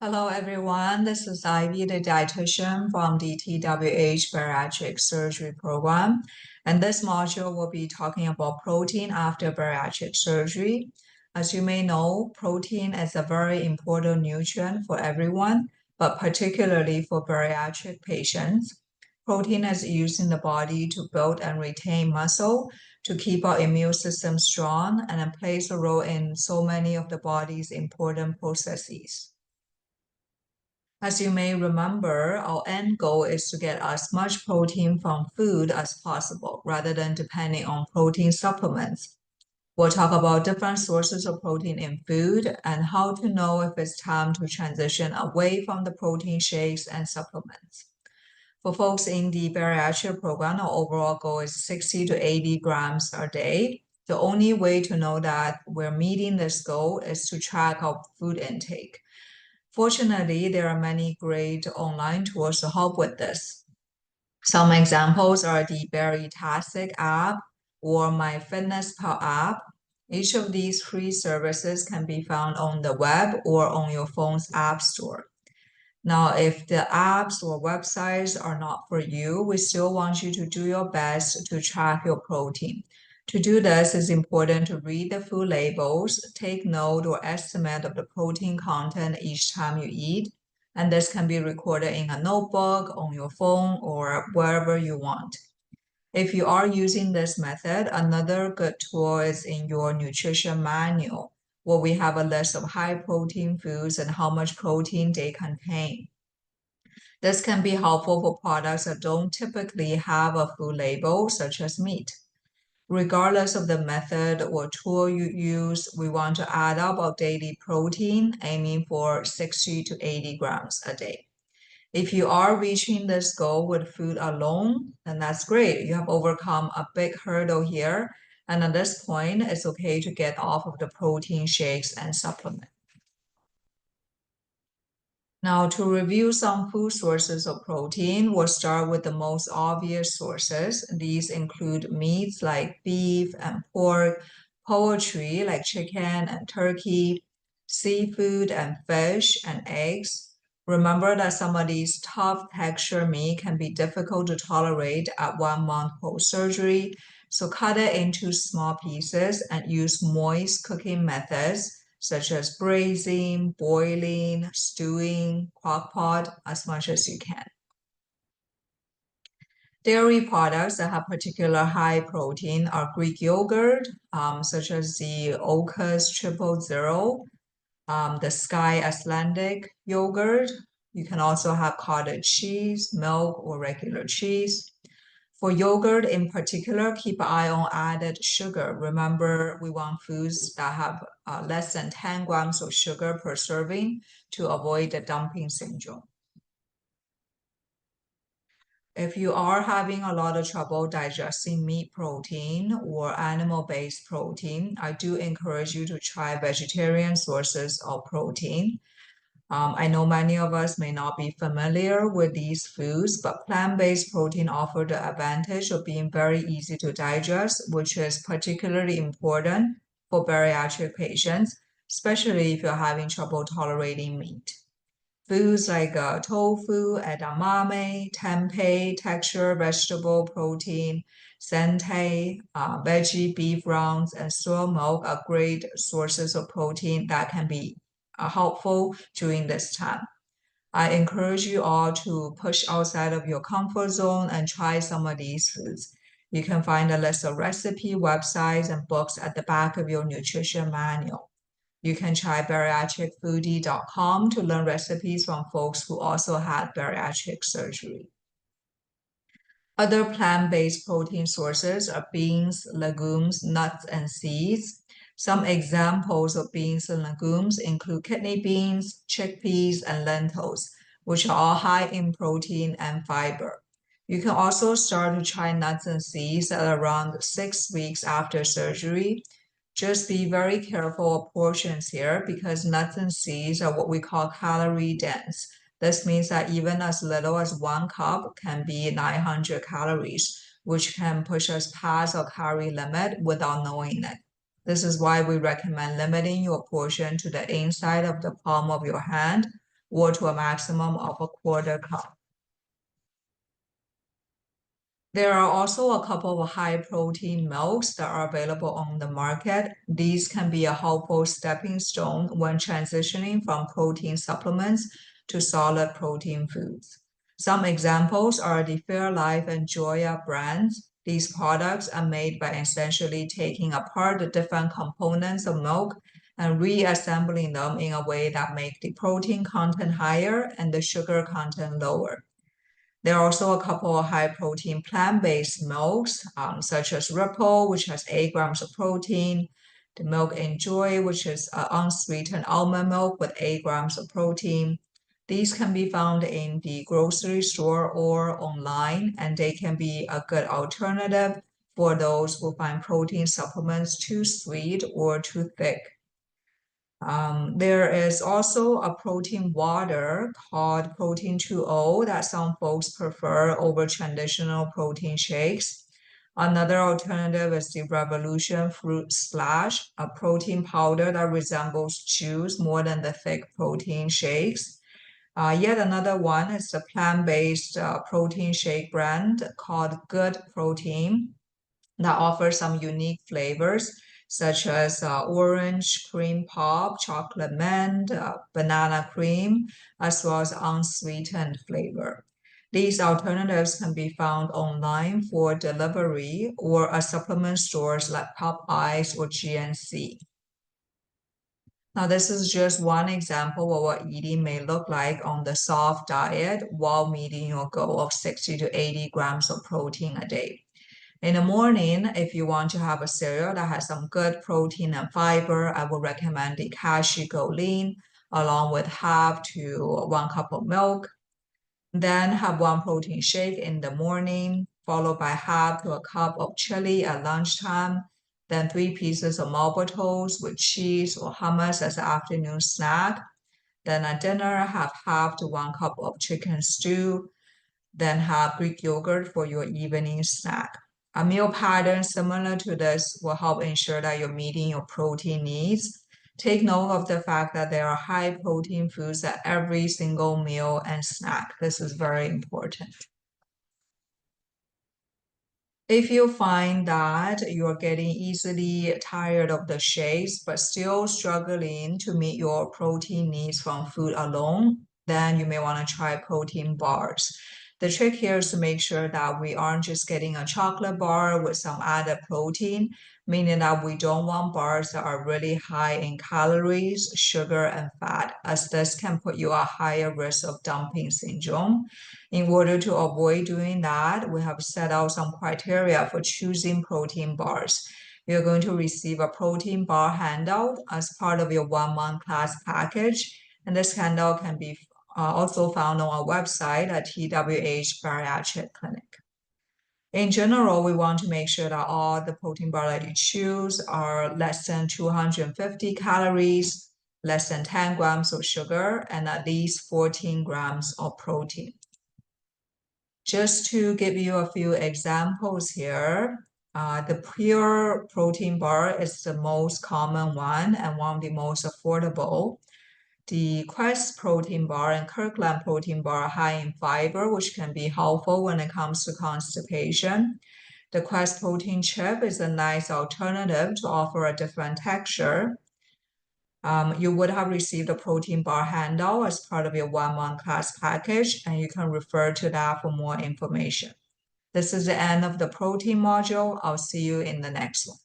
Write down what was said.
Hello everyone, this is Ivy, the dietitian from the TWH Bariatric Surgery Program. And this module will be talking about protein after bariatric surgery. As you may know, protein is a very important nutrient for everyone, but particularly for bariatric patients. Protein is used in the body to build and retain muscle, to keep our immune system strong, and it plays a role in so many of the body's important processes. As you may remember, our end goal is to get as much protein from food as possible rather than depending on protein supplements. We'll talk about different sources of protein in food and how to know if it's time to transition away from the protein shakes and supplements. For folks in the bariatric program, our overall goal is 60 to 80 grams a day. The only way to know that we're meeting this goal is to track our food intake. Fortunately, there are many great online tools to help with this. Some examples are the Baritastic app or MyFitnessPal app. Each of these free services can be found on the web or on your phone's app store. Now, if the apps or websites are not for you, we still want you to do your best to track your protein. To do this, it's important to read the food labels, take note or estimate of the protein content each time you eat, and this can be recorded in a notebook, on your phone, or wherever you want. If you are using this method, another good tool is in your nutrition manual, where we have a list of high protein foods and how much protein they contain. This can be helpful for products that don't typically have a food label, such as meat. Regardless of the method or tool you use, we want to add up our daily protein, aiming for 60 to 80 grams a day. If you are reaching this goal with food alone, then that's great. You have overcome a big hurdle here. And at this point, it's okay to get off of the protein shakes and supplements. Now, to review some food sources of protein, we'll start with the most obvious sources. These include meats like beef and pork, poultry like chicken and turkey, seafood and fish and eggs. Remember that some of these tough texture meat can be difficult to tolerate at 1 month post-surgery, so cut it into small pieces and use moist cooking methods such as braising, boiling, stewing, crock pot, as much as you can. Dairy products that have particular high protein are Greek yogurt, such as the Oikos Triple Zero, the Sky Icelandic yogurt. You can also have cottage cheese, milk, or regular cheese. For yogurt in particular, keep an eye on added sugar. Remember, we want foods that have less than 10 grams of sugar per serving to avoid the dumping syndrome. If you are having a lot of trouble digesting meat protein or animal-based protein, I do encourage you to try vegetarian sources of protein. I know many of us may not be familiar with these foods, but plant-based protein offer the advantage of being very easy to digest, which is particularly important for bariatric patients, especially if you're having trouble tolerating meat. Foods like tofu, edamame, tempeh, texture vegetable protein, centei, veggie beef rounds, and soy milk are great sources of protein that can be helpful during this time. I encourage you all to push outside of your comfort zone and try some of these foods. You can find a list of recipe websites and books at the back of your nutrition manual. You can try bariatricfoodie.com to learn recipes from folks who also had bariatric surgery. Other plant-based protein sources are beans, legumes, nuts, and seeds. Some examples of beans and legumes include kidney beans, chickpeas, and lentils, which are all high in protein and fiber. You can also start to try nuts and seeds at around 6 weeks after surgery. Just be very careful of portions here because nuts and seeds are what we call calorie dense. This means that even as little as 1 cup can be 900 calories, which can push us past our calorie limit without knowing it. This is why we recommend limiting your portion to the inside of the palm of your hand or to a maximum of a quarter cup. There are also a couple of high protein milks that are available on the market. These can be a helpful stepping stone when transitioning from protein supplements to solid protein foods. Some examples are the Fairlife and Joya brands. These products are made by essentially taking apart the different components of milk and reassembling them in a way that make the protein content higher and the sugar content lower. There are also a couple of high protein plant-based milks, such as Ripple, which has 8 grams of protein, the Milk Enjoy, which is unsweetened almond milk with 8 grams of protein. These can be found in the grocery store or online, and they can be a good alternative for those who find protein supplements too sweet or too thick. There is also a protein water called Protein 2O that some folks prefer over traditional protein shakes. Another alternative is the Revolution Fruit Splash, a protein powder that resembles juice more than the thick protein shakes. Yet another one is the plant-based protein shake brand called Good Protein that offers some unique flavors such as orange cream pop, chocolate mint, banana cream, as well as unsweetened flavor. These alternatives can be found online for delivery or at supplement stores like Popeyes or GNC. Now, this is just one example of what eating may look like on the soft diet while meeting your goal of 60 to 80 grams of protein a day. In the morning, if you want to have a cereal that has some good protein and fiber, I would recommend the Cashew Go Lean along with half to 1 cup of milk. Then have 1 protein shake in the morning, followed by half to a cup of chili at lunchtime. Then 3 pieces of marble toast with cheese or hummus as an afternoon snack. Then at dinner, have half to 1 cup of chicken stew. Then have Greek yogurt for your evening snack. A meal pattern similar to this will help ensure that you're meeting your protein needs. Take note of the fact that there are high protein foods at every single meal and snack. This is very important. If you find that you're getting easily tired of the shakes, but still struggling to meet your protein needs from food alone, then you may want to try protein bars. The trick here is to make sure that we aren't just getting a chocolate bar with some added protein, meaning that we don't want bars that are really high in calories, sugar, and fat, as this can put you at higher risk of dumping syndrome. In order to avoid doing that, we have set out some criteria for choosing protein bars. You're going to receive a protein bar handout as part of your 1-month class package, and this handout can be also found on our website at TWH Bariatric Clinic. In general, we want to make sure that all the protein bar that you choose are less than 250 calories, less than 10 grams of sugar, and at least 14 grams of protein. Just to give you a few examples here, the pure protein bar is the most common one and one of the most affordable. The Quest protein bar and Kirkland protein bar are high in fiber, which can be helpful when it comes to constipation. The Quest protein chip is a nice alternative to offer a different texture. You would have received a protein bar handout as part of your 1-month class package, and you can refer to that for more information. This is the end of the protein module. I'll see you in the next one.